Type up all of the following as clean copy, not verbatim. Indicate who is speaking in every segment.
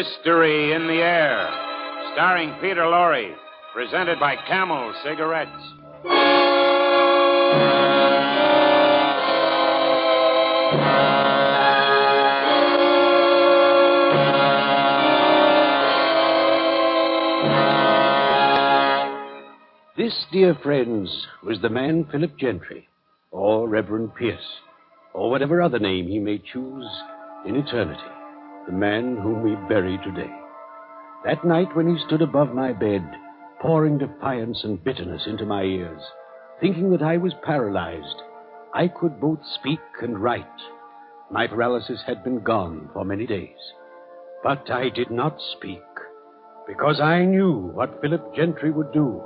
Speaker 1: Mystery in the Air, starring Peter Lorre, presented by Camel Cigarettes.
Speaker 2: This, dear friends, was the man Philip Gentry, or Reverend Pierce, or whatever other name he may choose in eternity, the man whom we bury today. That night when he stood above my bed, pouring defiance and bitterness into my ears, thinking that I was paralyzed, I could both speak and write. My paralysis had been gone for many days. But I did not speak, because I knew what Philip Gentry would do,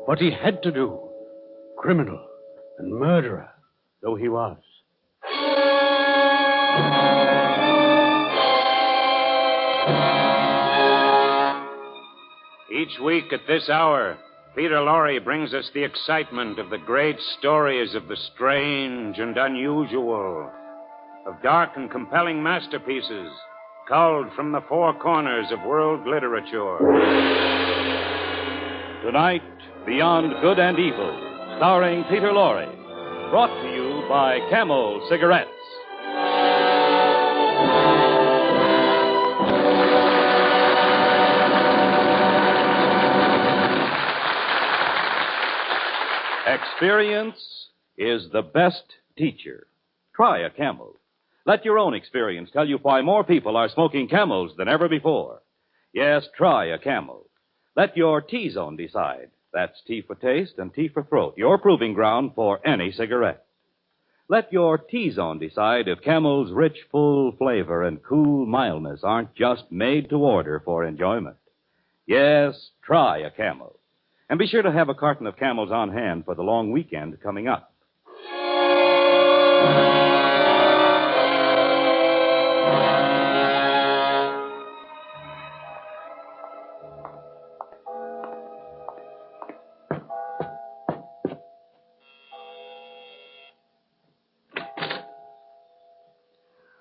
Speaker 2: what he had to do, criminal and murderer though he was.
Speaker 1: Each week at this hour, Peter Lorre brings us the excitement of the great stories of the strange and unusual, of dark and compelling masterpieces culled from the four corners of world literature.
Speaker 3: Tonight, Beyond Good and Evil, starring Peter Lorre, brought to you by Camel Cigarettes. Experience is the best teacher. Try a Camel. Let your own experience tell you why more people are smoking Camels than ever before. Yes, try a Camel. Let your T-zone decide. That's T for taste and T for throat, your proving ground for any cigarette. Let your T-zone decide if Camel's rich, full flavor and cool mildness aren't just made to order for enjoyment. Yes, try a Camel. And be sure to have a carton of Camels on hand for the long weekend coming up.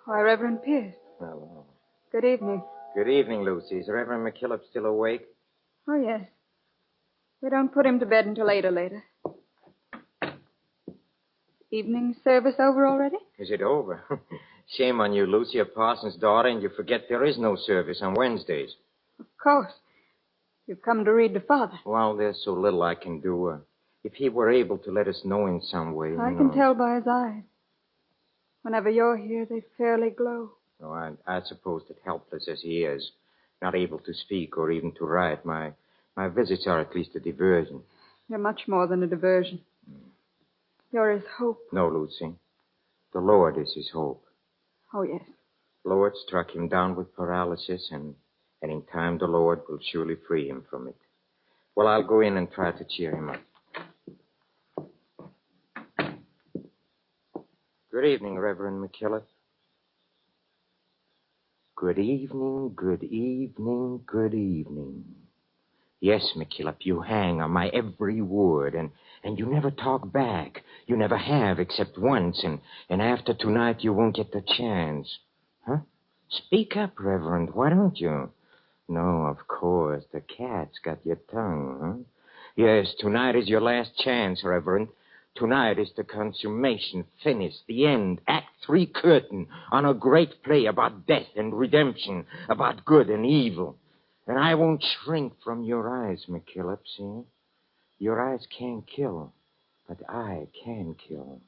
Speaker 4: Why, Reverend Pierce.
Speaker 5: Hello.
Speaker 4: Good evening.
Speaker 5: Good evening, Lucy. Is Reverend McKillop still awake?
Speaker 4: Oh, yes. We don't put him to bed until later. Evening service over already?
Speaker 5: Is it over? Shame on you, Lucy, a parson's daughter, and you forget there is no service on Wednesdays.
Speaker 4: Of course. You've come to read to Father.
Speaker 5: Well, there's so little I can do. If he were able to let us know in some way.
Speaker 4: I can tell by his eyes. Whenever you're here, they fairly glow.
Speaker 5: Oh, I suppose that helpless as he is, not able to speak or even to write, my visits are at least a diversion.
Speaker 4: You're much more than a diversion. You're his hope.
Speaker 5: No, Lucy. The Lord is his hope.
Speaker 4: Oh, yes.
Speaker 5: The Lord struck him down with paralysis, and in time the Lord will surely free him from it. Well, I'll go in and try to cheer him up. Good evening, Reverend McKillop. Good evening, good evening, good evening. Yes, McKillop, you hang on my every word, and you never talk back. You never have, except once, and after tonight you won't get the chance. Huh? Speak up, Reverend, why don't you? No, of course, the cat's got your tongue, huh? Yes, tonight is your last chance, Reverend. Tonight is the consummation, finish, the end, Act 3 curtain on a great play about death and redemption, about good and evil. And I won't shrink from your eyes, McKillop, see? Your eyes can't kill, but I can kill.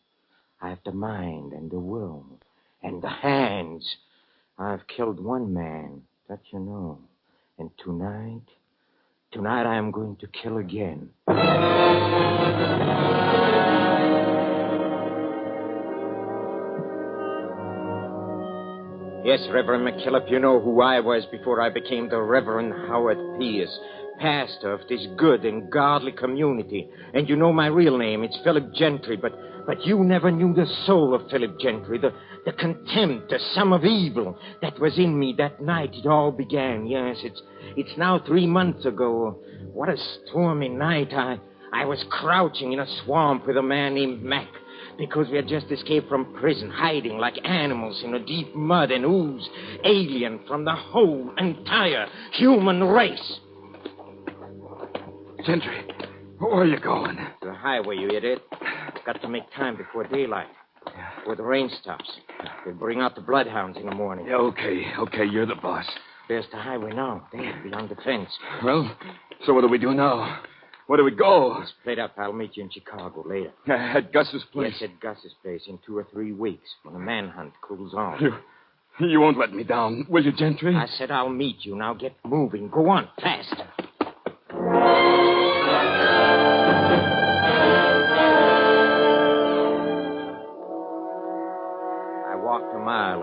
Speaker 5: I have the mind and the will and the hands. I've killed one man, that you know. And tonight I am going to kill again. Yes, Reverend McKillop, you know who I was before I became the Reverend Howard Pierce, pastor of this good and godly community. And you know my real name, it's Philip Gentry, but you never knew the soul of Philip Gentry, the contempt, the sum of evil that was in me that night it all began. Yes, it's now 3 months ago. What a stormy night. I was crouching in a swamp with a man named Mac, because we had just escaped from prison, hiding like animals in the deep mud and ooze, alien from the whole entire human race.
Speaker 6: Gentry, where are you going?
Speaker 5: The highway, you idiot. Got to make time before daylight. Before the rain stops. They'll bring out the bloodhounds in the morning.
Speaker 6: Yeah, okay, you're the boss.
Speaker 5: There's the highway now. There, beyond the fence.
Speaker 6: Well, so what do we do now? Where do we go?
Speaker 5: Let's split up. I'll meet you in Chicago later.
Speaker 6: At Gus's place.
Speaker 5: Yes, at Gus's place in 2 or 3 weeks when the manhunt cools off.
Speaker 6: You won't let me down, will you, Gentry?
Speaker 5: I said I'll meet you. Now get moving. Go on, fast. I walked a mile,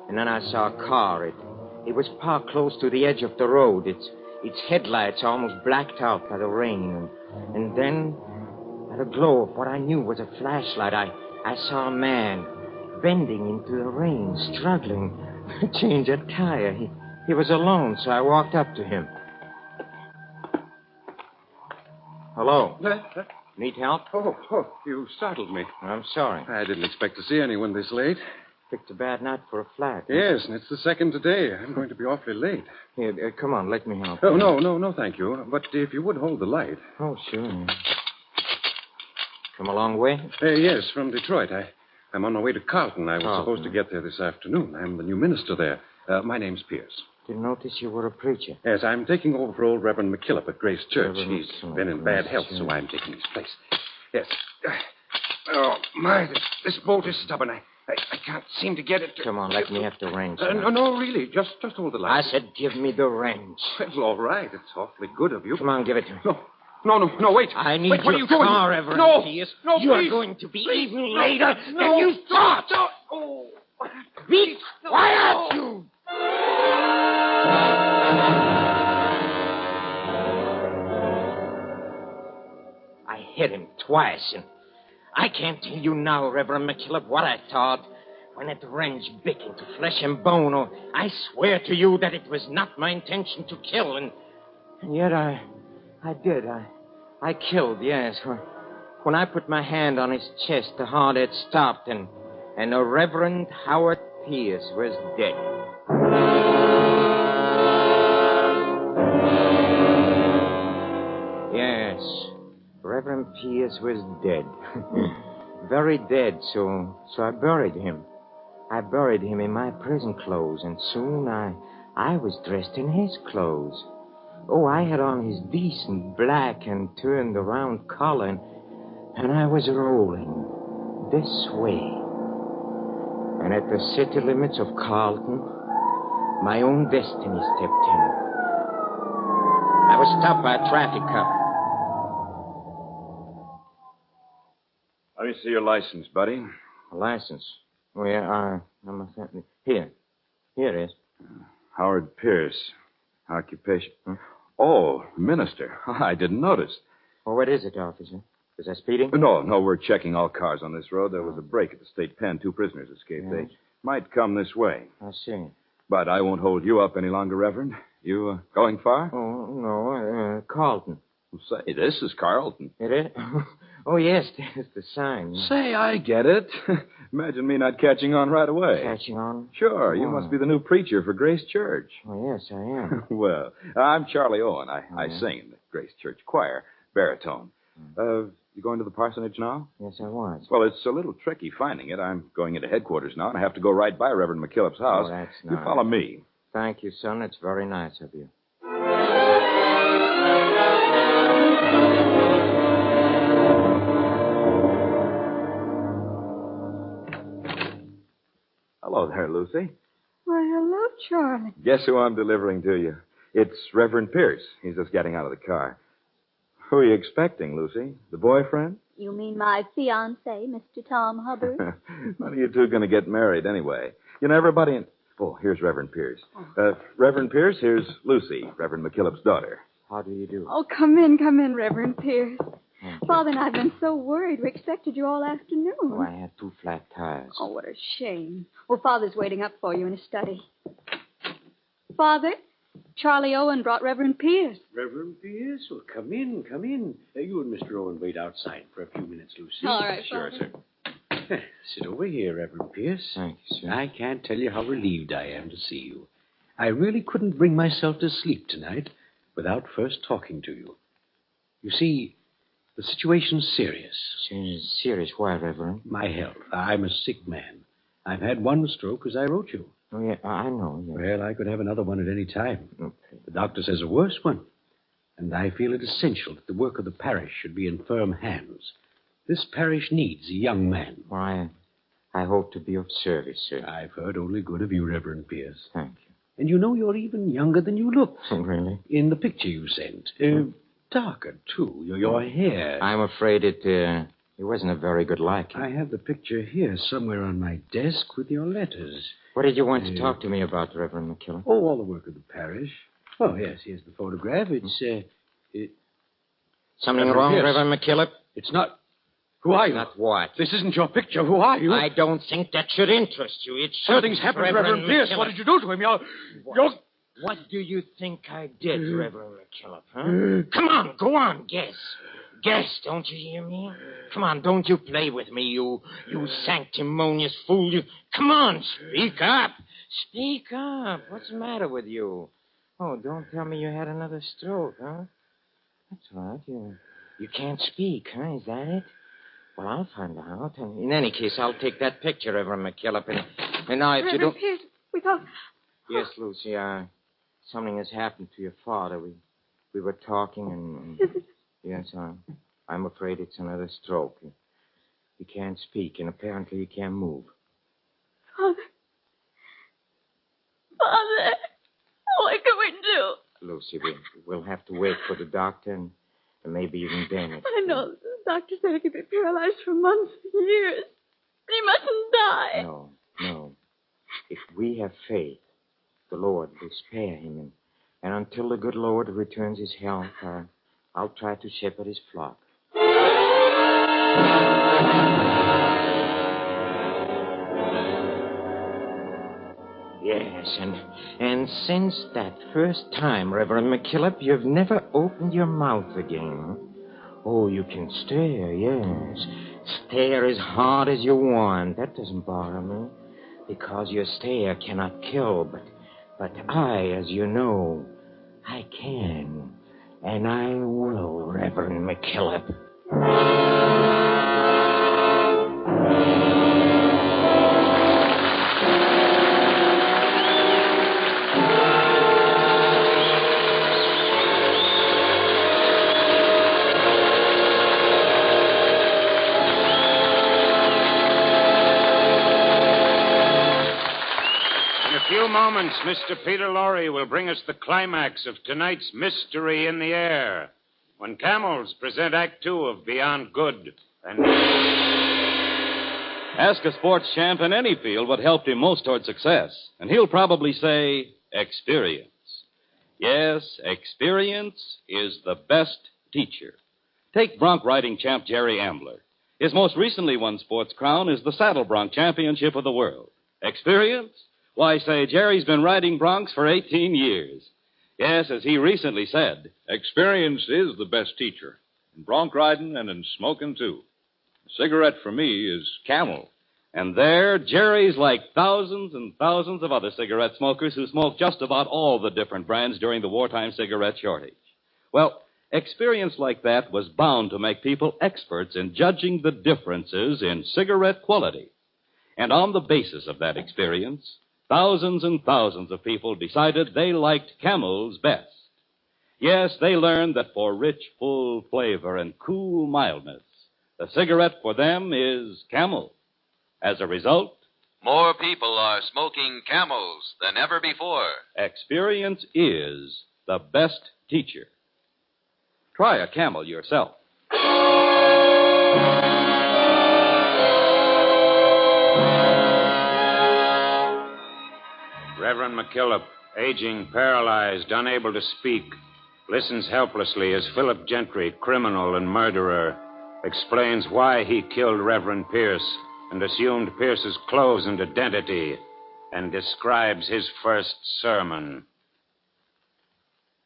Speaker 5: and then I saw a car. It was parked close to the edge of the road. Its headlights almost blacked out by the rain. And then, at a glow of what I knew was a flashlight, I saw a man bending into the rain, struggling to change a tire. He was alone, so I walked up to him. Hello. Need help?
Speaker 2: Oh, you startled me.
Speaker 5: I'm sorry.
Speaker 2: I didn't expect to see anyone this late.
Speaker 5: Picked a bad night for a flat.
Speaker 2: Yes, and it's the second today. I'm going to be awfully late.
Speaker 5: Here, come on, let me help.
Speaker 2: Oh, no, thank you. But if you would hold the light.
Speaker 5: Oh, sure. Come a long way?
Speaker 2: Yes, from Detroit. I'm on my way to Carlton. I was
Speaker 5: Carlton.
Speaker 2: supposed to get there this afternoon. I'm the new minister there. My name's Pierce.
Speaker 5: Didn't notice you were a preacher.
Speaker 2: Yes, I'm taking over for old Reverend McKillop at Grace Church.
Speaker 5: Reverend
Speaker 2: He's
Speaker 5: McKillop,
Speaker 2: been in bad
Speaker 5: yes,
Speaker 2: health,
Speaker 5: sure.
Speaker 2: so I'm taking his place. Yes. Oh, my, this bolt is stubborn. I can't seem to get it to...
Speaker 5: Come on, let me have the wrench.
Speaker 2: No, really. Just hold the light.
Speaker 5: I said give me the wrench.
Speaker 2: Well, all right. It's awfully good of you.
Speaker 5: Come on, give it to me.
Speaker 2: No, wait.
Speaker 5: I need
Speaker 2: wait, what
Speaker 5: your
Speaker 2: are you doing?
Speaker 5: car, Reverend
Speaker 2: No,
Speaker 5: Pierce.
Speaker 2: no,
Speaker 5: You are
Speaker 2: please.
Speaker 5: going to be
Speaker 2: Please,
Speaker 5: even
Speaker 2: no,
Speaker 5: later
Speaker 2: no,
Speaker 5: than you thought.
Speaker 2: No. Oh.
Speaker 5: Be quiet, you! I hit him twice, and I can't tell you now, Reverend McKillop, what I thought when that wrench bit into flesh and bone. Or I swear to you that it was not my intention to kill, and yet I did. I killed, yes. When I put my hand on his chest, the heart had stopped, and the Reverend Howard Pierce was dead. Yes, Reverend Pierce was dead. Very dead, so I buried him. I buried him in my prison clothes, and soon I was dressed in his clothes. Oh, I had on his decent black and turned around collar, and I was rolling this way. And at the city limits of Carlton, my own destiny stepped in. I was stopped by a traffic cop.
Speaker 6: Let me see your license, buddy.
Speaker 5: A license. Oh, yeah, I'm a... Here it is.
Speaker 6: Howard Pierce. Occupation. Oh, minister. I didn't notice.
Speaker 5: Well, what is it, officer? Is that speeding?
Speaker 6: No, we're checking all cars on this road. There was a break at the state pen. 2 prisoners escaped.
Speaker 5: Yes.
Speaker 6: They might come this way.
Speaker 5: I see.
Speaker 6: But I won't hold you up any longer, Reverend. You going far?
Speaker 5: Oh, no, Carlton.
Speaker 6: Well, say, this is Carlton.
Speaker 5: It is? Oh, yes, there's the sign.
Speaker 6: Say, I get it. Imagine me not catching on right away.
Speaker 5: Catching on?
Speaker 6: Sure, you must be the new preacher for Grace Church.
Speaker 5: Oh, yes, I am.
Speaker 6: Well, I'm Charlie Owen. I sing in the Grace Church choir, baritone. You going to the parsonage now?
Speaker 5: Yes, I was.
Speaker 6: Well, it's a little tricky finding it. I'm going into headquarters now, and I have to go right by Reverend McKillop's house.
Speaker 5: Oh, that's
Speaker 6: You
Speaker 5: nice.
Speaker 6: follow me.
Speaker 5: Thank you, son. It's very nice of you.
Speaker 6: Hello there, Lucy.
Speaker 4: Why, hello, Charlie.
Speaker 6: Guess who I'm delivering to you? It's Reverend Pierce. He's just getting out of the car. Who are you expecting, Lucy? The boyfriend?
Speaker 7: You mean my fiancé, Mr. Tom Hubbard?
Speaker 6: When are you two going to get married, anyway? You know, everybody in... Oh, here's Reverend Pierce. Reverend Pierce, here's Lucy, Reverend McKillop's daughter.
Speaker 5: How do you do?
Speaker 4: Oh, come in, Reverend Pierce. Father and I have been so worried. We expected you all afternoon.
Speaker 5: Oh, I had 2 flat tires.
Speaker 4: Oh, what a shame. Well, Father's waiting up for you in his study. Father, Charlie Owen brought Reverend Pierce.
Speaker 2: Reverend Pierce? Well, come in. You and Mr. Owen wait outside for a few minutes, Lucy.
Speaker 4: All right,
Speaker 6: Sure,
Speaker 4: Father.
Speaker 6: sir.
Speaker 2: Sit over here, Reverend Pierce.
Speaker 5: Thank you, sir.
Speaker 2: I can't tell you how relieved I am to see you. I really couldn't bring myself to sleep tonight without first talking to you. You see, the situation's serious.
Speaker 5: Serious why, Reverend?
Speaker 2: My health. I'm a sick man. I've had one stroke, as I wrote you.
Speaker 5: Oh, yeah, I know. Yeah.
Speaker 2: Well, I could have another one at any time.
Speaker 5: Okay.
Speaker 2: The doctor says a worse one. And I feel it essential that the work of the parish should be in firm hands. This parish needs a young man.
Speaker 5: Well, I hope to be of service, sir.
Speaker 2: I've heard only good of you, Reverend Pierce.
Speaker 5: Thank you.
Speaker 2: And you know you're even younger than you look.
Speaker 5: Really?
Speaker 2: In the picture you sent. Darker, too. Your hair.
Speaker 5: I'm afraid it wasn't a very good liking.
Speaker 2: I have the picture here somewhere on my desk with your letters.
Speaker 5: What did you want to talk to me about, Reverend McKillop?
Speaker 2: Oh, all the work of the parish. Oh, yes, here's the photograph. It's,
Speaker 5: Something
Speaker 2: Reverend
Speaker 5: wrong,
Speaker 2: Pierce.
Speaker 5: Reverend McKillop?
Speaker 2: It's not... Who are you?
Speaker 5: Not what?
Speaker 2: This isn't your picture. Who are you?
Speaker 5: I don't think that should interest you. It should.
Speaker 2: Something's happened, Reverend Pierce.
Speaker 5: McKillop.
Speaker 2: What did you do to him? You're...
Speaker 5: What do you think I did, Reverend McKillop, huh? Come on, go on, guess. Guess, don't you hear me? Come on, don't you play with me, you sanctimonious fool. Come on, speak up. Speak up. What's the matter with you? Oh, don't tell me you had another stroke, huh? That's right. You can't speak, huh? Is that it? Well, I'll find out. In any case, I'll take that picture, Reverend McKillop. And now, if you don't...
Speaker 4: Pierce, we thought...
Speaker 5: Yes, Lucy, something has happened to your father. We were talking and... Yes, I'm afraid it's another stroke. He can't speak, and apparently he can't move.
Speaker 7: Father, what can we do?
Speaker 5: Lucy, we'll have to wait for the doctor and maybe even then.
Speaker 7: I know. The doctor said he could be paralyzed for months, years. He mustn't die.
Speaker 5: No. If we have faith, the Lord will spare him. And until the good Lord returns his health, I'll try to shepherd his flock. Yes, and since that first time, Reverend McKillop, you've never opened your mouth again. Oh, you can stare, yes. Stare as hard as you want. That doesn't bother me, because your stare cannot kill, but I, as you know, I can. And I will, Reverend McKillop.
Speaker 1: In a few moments, Mr. Peter Lorre will bring us the climax of tonight's Mystery in the Air, when Camels present Act Two of Beyond Good and...
Speaker 3: Ask a sports champ in any field what helped him most toward success, and he'll probably say experience. Yes, experience is the best teacher. Take bronc riding champ Jerry Ambler. His most recently won sports crown is the Saddle Bronc Championship of the World. Experience? Why, say, Jerry's been riding broncs for 18 years. Yes, as he recently said,
Speaker 8: experience is the best teacher. In bronc riding and in smoking, too. A cigarette for me is Camel.
Speaker 3: And there, Jerry's like thousands and thousands of other cigarette smokers who smoke just about all the different brands during the wartime cigarette shortage. Well, experience like that was bound to make people experts in judging the differences in cigarette quality. And on the basis of that experience, thousands and thousands of people decided they liked Camels best. Yes, they learned that for rich, full flavor and cool mildness, the cigarette for them is Camel. As a result,
Speaker 9: more people are smoking Camels than ever before.
Speaker 3: experience is the best teacher. Try a Camel yourself.
Speaker 1: Reverend McKillop, aging, paralyzed, unable to speak, listens helplessly as Philip Gentry, criminal and murderer, explains why he killed Reverend Pierce and assumed Pierce's clothes and identity, and describes his first sermon.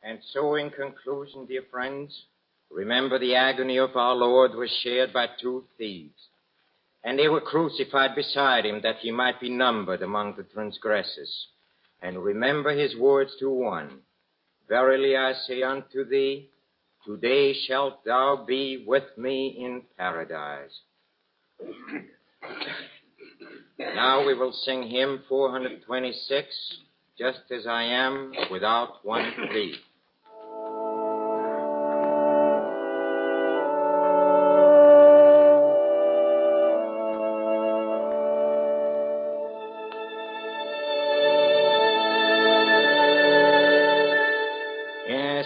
Speaker 5: And so, in conclusion, dear friends, remember the agony of our Lord was shared by two thieves. And they were crucified beside him that he might be numbered among the transgressors. And remember his words to one. Verily I say unto thee, today shalt thou be with me in paradise. Now we will sing hymn 426, Just as I Am, without one plea.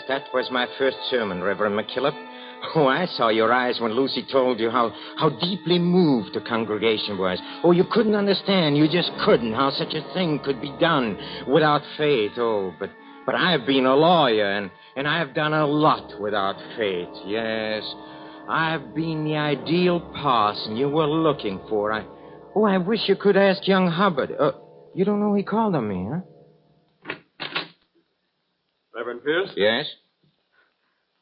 Speaker 5: That was my first sermon, Reverend McKillop. Oh, I saw your eyes when Lucy told you how deeply moved the congregation was. Oh, you couldn't understand. You just couldn't how such a thing could be done without faith. Oh, but I've been a lawyer, and I've done a lot without faith. Yes, I've been the ideal parson you were looking for. I wish you could ask young Hubbard. You don't know he called on me, huh?
Speaker 10: Reverend Pierce?
Speaker 5: Yes?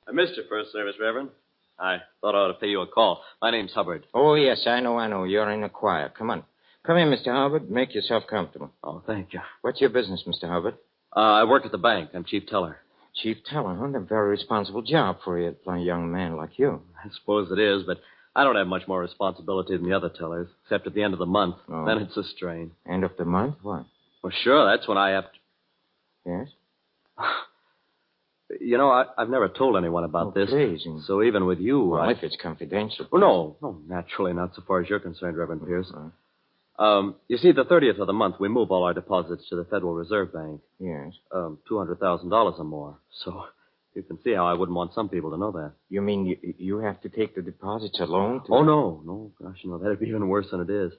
Speaker 10: I missed your first service, Reverend. I thought I ought to pay you a call. My name's Hubbard.
Speaker 5: Oh, yes, I know. You're in the choir. Come on. Come in, Mr. Hubbard. Make yourself comfortable.
Speaker 10: Oh, thank you.
Speaker 5: What's your business, Mr. Hubbard?
Speaker 10: I work at the bank. I'm chief teller.
Speaker 5: Chief teller, huh? A very responsible job for a young man like you.
Speaker 10: I suppose it is, but I don't have much more responsibility than the other tellers, except at the end of the month.
Speaker 5: Oh.
Speaker 10: Then it's a strain.
Speaker 5: End of the month? What?
Speaker 10: Well, sure, that's when I have to...
Speaker 5: Yes?
Speaker 10: You know, I've never told anyone about this.
Speaker 5: Please.
Speaker 10: So even with you...
Speaker 5: Well, if it's confidential.
Speaker 10: Well, no, naturally not so far as you're concerned, Reverend Pierce. You see, the 30th of the month, we move all our deposits to the Federal Reserve Bank.
Speaker 5: Yes.
Speaker 10: $200,000 or more. So you can see how I wouldn't want some people to know that.
Speaker 5: You mean you have to take the deposits alone?
Speaker 10: Oh, no. Gosh, no, that'd be even worse than it is.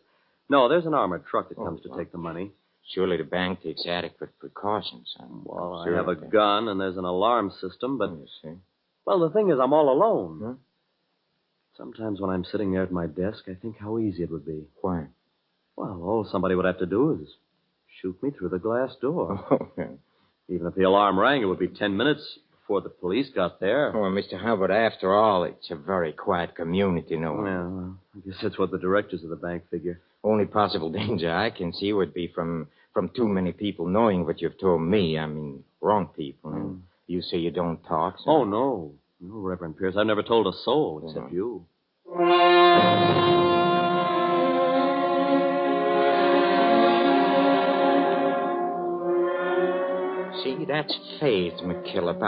Speaker 10: No, there's an armored truck that comes to take the money.
Speaker 5: Surely the bank takes adequate precautions.
Speaker 10: Well, I have a gun, and there's an alarm system, but...
Speaker 5: You see.
Speaker 10: Well, the thing is, I'm all alone.
Speaker 5: Huh?
Speaker 10: Sometimes when I'm sitting there at my desk, I think how easy it would be.
Speaker 5: Why?
Speaker 10: Well, all somebody would have to do is shoot me through the glass door.
Speaker 5: Okay.
Speaker 10: Even if the alarm rang, it would be 10 minutes before the police got there.
Speaker 5: Oh, Mr. Hubbard, after all, it's a very quiet community, no?
Speaker 10: Well, I guess that's what the directors of the bank figure.
Speaker 5: Only possible danger I can see would be from too many people knowing what you've told me. I mean, wrong people. And you say you don't talk. So...
Speaker 10: Oh, no. No, Reverend Pierce. I've never told a soul except you.
Speaker 5: See, that's faith, McKillop.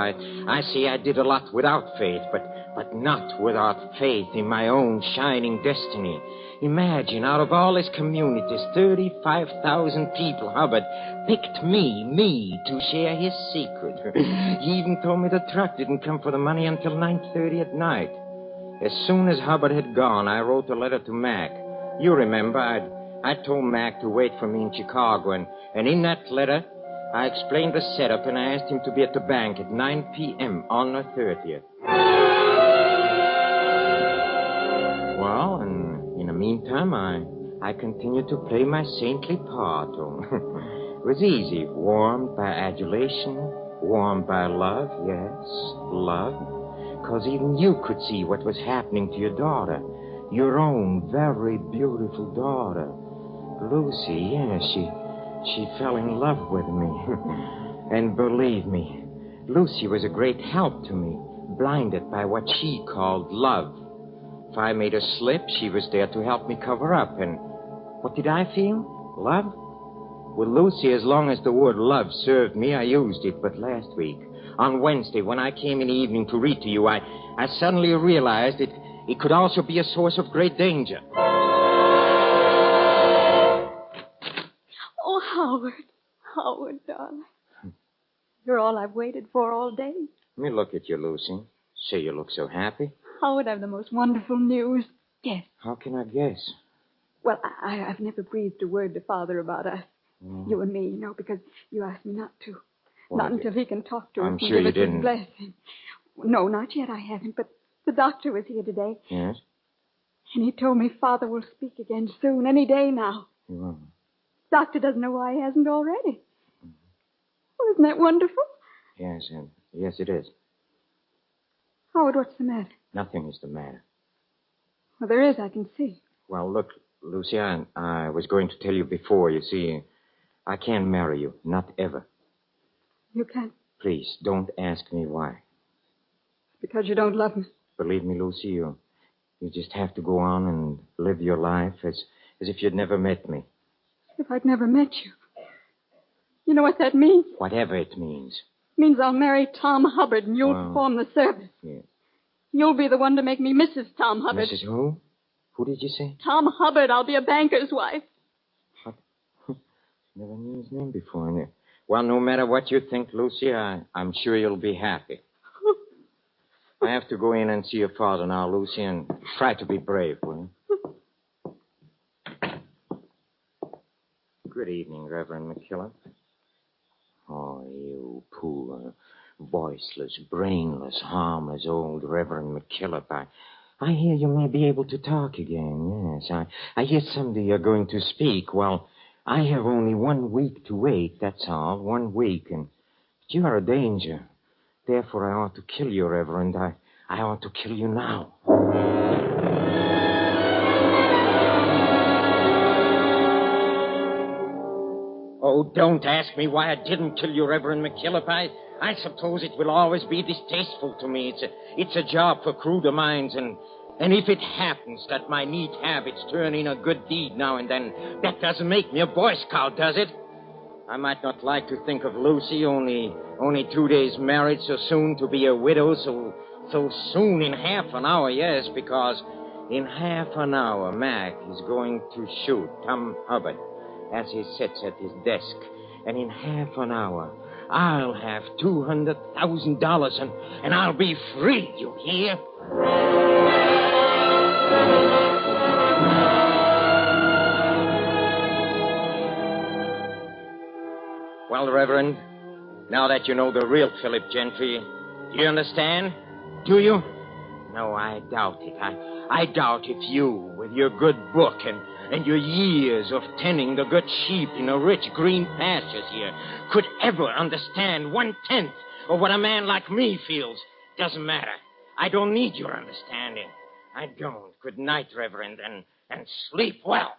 Speaker 5: I see I did a lot without faith, but not without faith in my own shining destiny. Imagine, out of all his communities, 35,000 people, Hubbard picked me, to share his secret. He even told me the truck didn't come for the money until 9:30 at night. As soon as Hubbard had gone, I wrote a letter to Mac. You remember, I told Mac to wait for me in Chicago, and in that letter, I explained the setup, and I asked him to be at the bank at 9 p.m. on the 30th. Well, and in the meantime, I continued to play my saintly part. It was easy. Warmed by adulation, warmed by love, yes, love. Because even you could see what was happening to your daughter. Your own very beautiful daughter. Lucy, yes, she fell in love with me. And believe me, Lucy was a great help to me, blinded by what she called love. If I made a slip, she was there to help me cover up. And what did I feel? Love? Well, Lucy, as long as the word love served me, I used it. But last week, on Wednesday, when I came in the evening to read to you, I suddenly realized it could also be a source of great danger.
Speaker 4: Oh, Howard, darling. You're all I've waited for all day.
Speaker 5: Let me look at you, Lucy. Say you look so happy.
Speaker 4: Howard, I've the most wonderful news. Yes.
Speaker 5: How can I guess?
Speaker 4: Well, I've never breathed a word to Father about us. You and me, because you asked me not to.
Speaker 5: Well,
Speaker 4: not until he can talk to us.
Speaker 5: I'm sure you didn't.
Speaker 4: Blessing. No, not yet, I haven't. But the doctor was here today.
Speaker 5: Yes?
Speaker 4: And he told me Father will speak again soon, any day now.
Speaker 5: Well.
Speaker 4: Doctor doesn't know why he hasn't already. Well, isn't that wonderful?
Speaker 5: Yes, yes, it is.
Speaker 4: Howard, what's the matter?
Speaker 5: Nothing is the matter.
Speaker 4: Well, there is, I can see.
Speaker 5: Well, look, Lucy, I was going to tell you before. You see, I can't marry you. Not ever.
Speaker 4: You can't?
Speaker 5: Please, don't ask me why.
Speaker 4: Because you don't love me.
Speaker 5: Believe me, Lucy, you just have to go on and live your life as if you'd never met me.
Speaker 4: If I'd never met you. You know what that means?
Speaker 5: Whatever it means.
Speaker 4: It means I'll marry Tom Hubbard and you'll perform the service.
Speaker 5: Yes.
Speaker 4: You'll be the one to make me Mrs. Tom Hubbard.
Speaker 5: Mrs. who? Who did you say?
Speaker 4: Tom Hubbard. I'll be a banker's wife.
Speaker 5: Never knew his name before. Well, no matter what you think, Lucy, I'm sure you'll be happy. I have to go in and see your father now, Lucy, and try to be brave, will you? Good evening, Reverend McKillop. Oh, you poor, voiceless, brainless, harmless old Reverend McKillop. I hear you may be able to talk again, yes. I hear someday you're going to speak. Well, I have only 1 week to wait, that's all. 1 week, but you are a danger. Therefore, I ought to kill you, Reverend. I ought to kill you now. Oh, don't ask me why I didn't kill you, Reverend McKillop. I suppose it will always be distasteful to me. It's a job for cruder minds, and if it happens that my neat habits turn in a good deed now and then, that doesn't make me a Boy Scout, does it? I might not like to think of Lucy, only 2 days married, so soon to be a widow, so soon in half an hour, yes, because in half an hour, Mac is going to shoot Tom Hubbard as he sits at his desk. And in half an hour, I'll have $200,000 and I'll be free, you hear? Well, Reverend, now that you know the real Philip Gentry, do you understand? Do you? No, I doubt it. I doubt if you, with your good book and your years of tending the good sheep in the rich green pastures here, could ever understand 1/10 of what a man like me feels. Doesn't matter. I don't need your understanding. I don't. Good night, Reverend, and sleep well.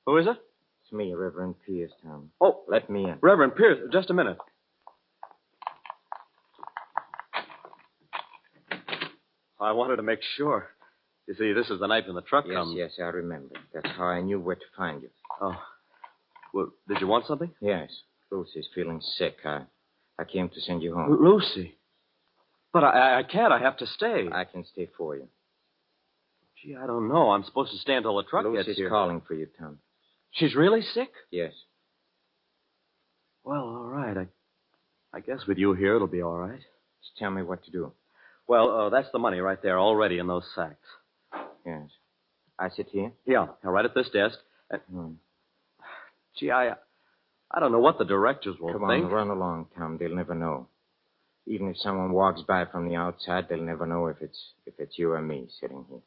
Speaker 10: Who is it?
Speaker 5: It's me, Reverend Pierce, Tom.
Speaker 10: Oh.
Speaker 5: Let me in.
Speaker 10: Reverend Pierce, just a minute. I wanted to make sure. You see, this is the night when the truck comes.
Speaker 5: Yes, I remember. That's how I knew where to find you.
Speaker 10: Oh. Well, did you want something?
Speaker 5: Yes. Lucy's feeling sick. I came to send you home.
Speaker 10: Lucy? But I can't. I have to stay.
Speaker 5: I can stay for you.
Speaker 10: Gee, I don't know. I'm supposed to stay until the truck
Speaker 5: Lucy's
Speaker 10: gets here.
Speaker 5: calling for you, Tom.
Speaker 10: She's really sick?
Speaker 5: Yes.
Speaker 10: Well, all right. I guess with you here, it'll be all right.
Speaker 5: Just tell me what to do.
Speaker 10: Well, that's the money right there already in those sacks.
Speaker 5: Yes. I sit here?
Speaker 10: Yeah, right at this desk. Gee, I don't know what the directors will
Speaker 5: Come
Speaker 10: think.
Speaker 5: on, run along, Tom. They'll never know. Even if someone walks by from the outside, they'll never know if it's you or me sitting here.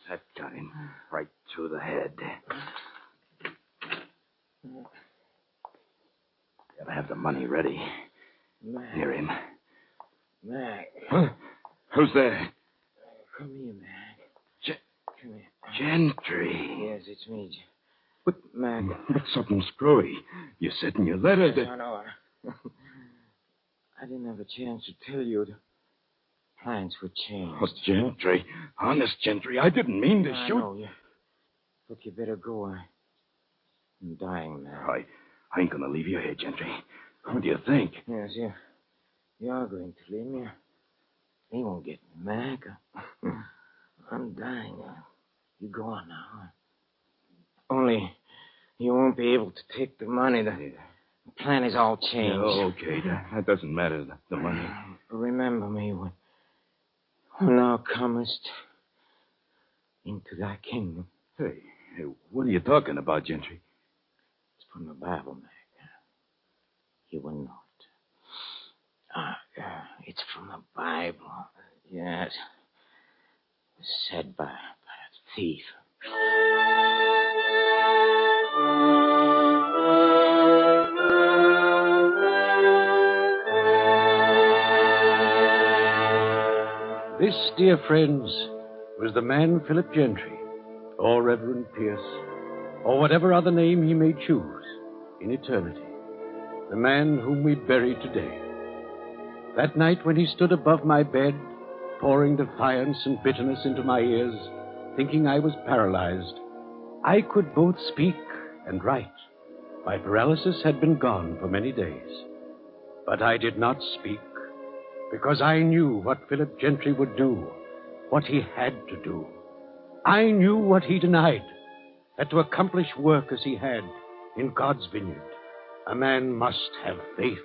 Speaker 6: That got him right through the head. Gotta have the money ready.
Speaker 5: Mac.
Speaker 6: Near him.
Speaker 5: Mac.
Speaker 6: Huh? Who's there?
Speaker 5: Come here, Mac. Come here.
Speaker 6: Gentry.
Speaker 5: Yes, it's me.
Speaker 6: But,
Speaker 5: Mac.
Speaker 6: What's something screwy? You said in your letter that...
Speaker 5: No. I didn't have a chance to tell you. The plans were changed.
Speaker 6: Oh, Gentry. Honest, Gentry, I didn't mean to shoot.
Speaker 5: No, Look, you better go. I'm dying, Mac.
Speaker 6: I ain't gonna leave you here, Gentry. What do you think?
Speaker 5: Yes, you're going to leave me. They won't get me, Mac. I'm dying. You go on now. Only you won't be able to take the money. The plan is all changed.
Speaker 6: Oh, okay. That doesn't matter, the money.
Speaker 5: Remember me when thou comest into thy kingdom.
Speaker 6: Hey, what are you talking about, Gentry?
Speaker 5: It's from the Bible, Mac. You will not. It's from the Bible. Yes. Said by a thief.
Speaker 2: This, dear friends, was the man Philip Gentry, or Reverend Pierce, or whatever other name he may choose in eternity. The man whom we bury today. That night when he stood above my bed, pouring defiance and bitterness into my ears, thinking I was paralyzed, I could both speak and write. My paralysis had been gone for many days. But I did not speak, because I knew what Philip Gentry would do, what he had to do. I knew what he denied, that to accomplish work as he had in God's vineyard, a man must have faith,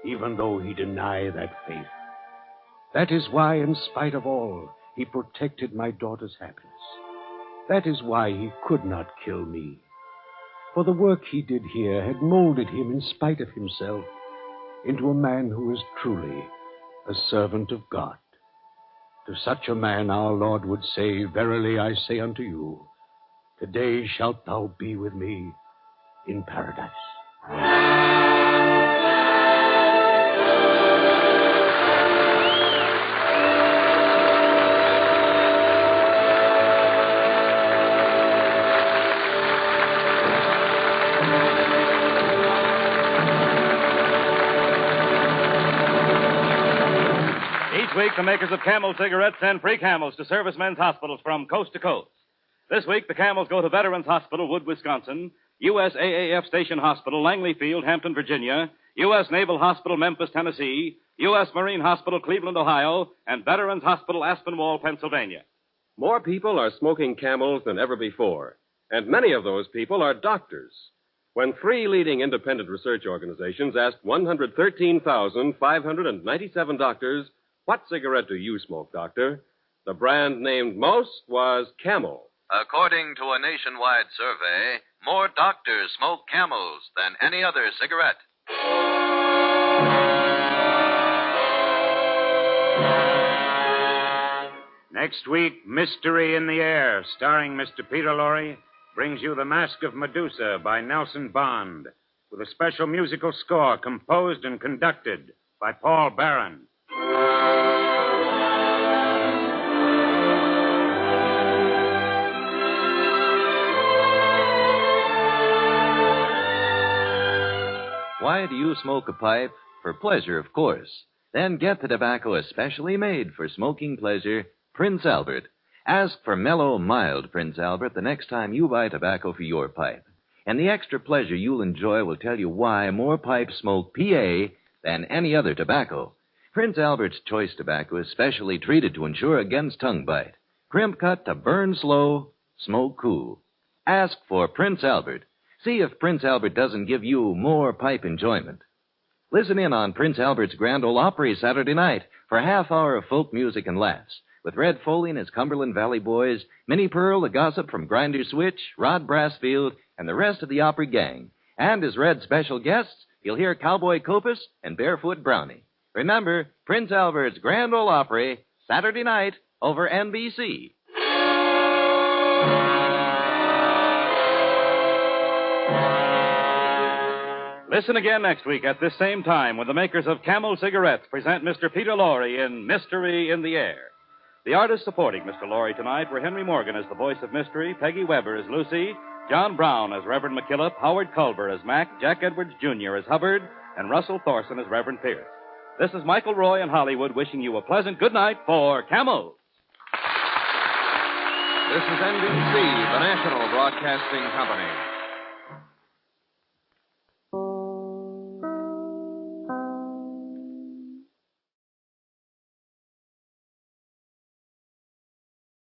Speaker 2: even though he deny that faith. That is why, in spite of all, he protected my daughter's happiness. That is why he could not kill me. For the work he did here had molded him, in spite of himself, into a man who is truly a servant of God. To such a man our Lord would say, "Verily I say unto you, today shalt thou be with me in paradise."
Speaker 3: Each week, the makers of Camel cigarettes send free Camels to servicemen's hospitals from coast to coast. This week, the Camels go to Veterans Hospital, Wood, Wisconsin, USAAF Station Hospital, Langley Field, Hampton, Virginia, U.S. Naval Hospital, Memphis, Tennessee, U.S. Marine Hospital, Cleveland, Ohio, and Veterans Hospital, Aspinwall, Pennsylvania.
Speaker 11: More people are smoking Camels than ever before, and many of those people are doctors. When three leading independent research organizations asked 113,597 doctors, "What cigarette do you smoke, doctor?" the brand named most was Camel.
Speaker 9: According to a nationwide survey, more doctors smoke Camels than any other cigarette.
Speaker 1: Next week, Mystery in the Air, starring Mr. Peter Lorre, brings you The Mask of Medusa by Nelson Bond, with a special musical score composed and conducted by Paul Barron.
Speaker 9: Why do you smoke a pipe? For pleasure, of course. Then get the tobacco especially made for smoking pleasure, Prince Albert. Ask for mellow, mild Prince Albert the next time you buy tobacco for your pipe. And the extra pleasure you'll enjoy will tell you why more pipes smoke PA than any other tobacco. Prince Albert's choice tobacco is specially treated to ensure against tongue bite. Crimp cut to burn slow, smoke cool. Ask for Prince Albert. See if Prince Albert doesn't give you more pipe enjoyment. Listen in on Prince Albert's Grand Ole Opry Saturday night for a half hour of folk music and laughs, with Red Foley and his Cumberland Valley Boys, Minnie Pearl, the gossip from Grinder Switch, Rod Brassfield, and the rest of the Opry gang. And as Red's special guests, you'll hear Cowboy Copus and Barefoot Brownie. Remember, Prince Albert's Grand Ole Opry, Saturday night over NBC.
Speaker 3: Listen again next week at this same time when the makers of Camel cigarettes present Mr. Peter Lorre in Mystery in the Air. The artists supporting Mr. Lorre tonight were Henry Morgan as the voice of Mystery, Peggy Weber as Lucy, John Brown as Reverend McKillop, Howard Culver as Mac, Jack Edwards Jr. as Hubbard, and Russell Thorson as Reverend Pierce. This is Michael Roy in Hollywood wishing you a pleasant good night for Camel.
Speaker 12: This is NBC, the national broadcasting company.